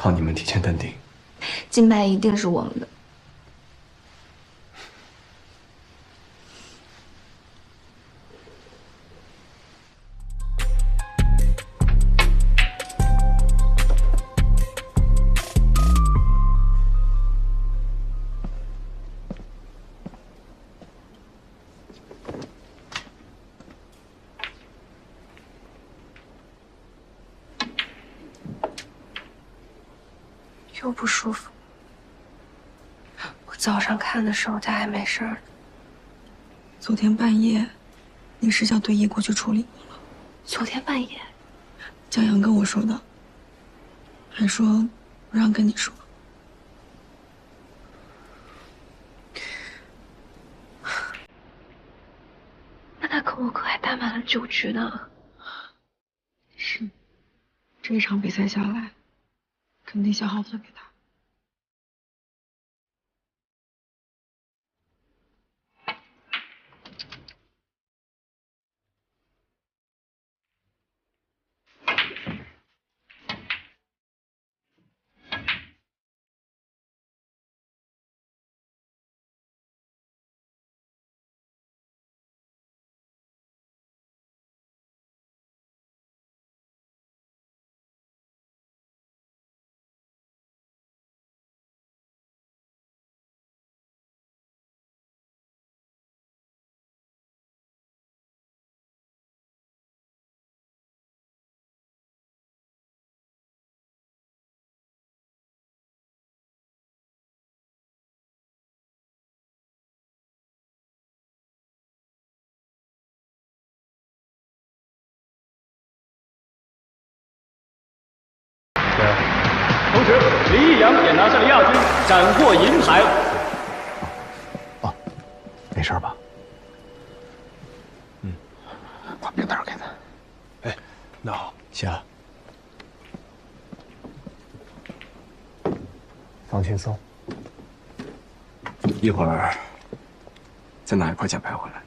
靠你们提前登顶，金牌一定是我们的。又不舒服。我早上看的时候他还没事儿呢。昨天半夜，那市校队医过去处理过了。昨天半夜，江阳跟我说的，还说不让跟你说。那他可可还带满了酒局呢。是，这一场比赛下来，肯定消耗特别大。同时，李易阳也拿下了亚军，斩获银牌。哦，没事吧？把名单给他。哎，那好，行。放轻松，一会儿再拿一块奖牌回来。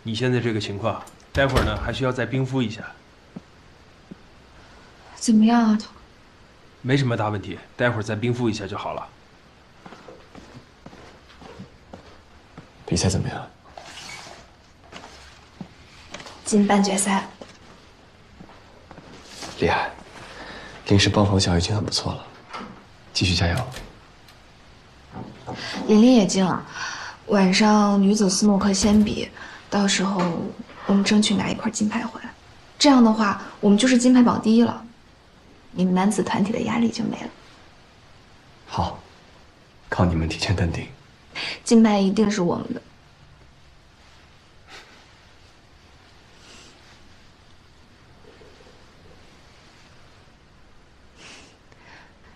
你现在这个情况，待会儿呢还需要再冰敷一下。怎么样啊，头？没什么大问题，待会儿再冰敷一下就好了。比赛怎么样？进半决赛。厉害，临时抱佛脚已经很不错了，继续加油。琳琳也进了，晚上女子斯诺克先比，到时候我们争取拿一块金牌回来。这样的话，我们就是金牌榜第一了，你们男子团体的压力就没了。好，靠你们提前登顶，金牌一定是我们的。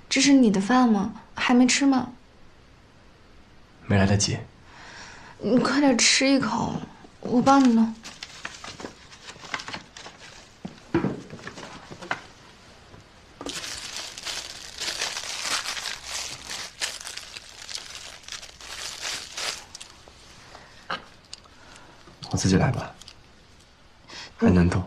这是你的饭吗？还没吃吗？没来得及。你快点吃一口，我帮你弄。我自己来吧，还能动。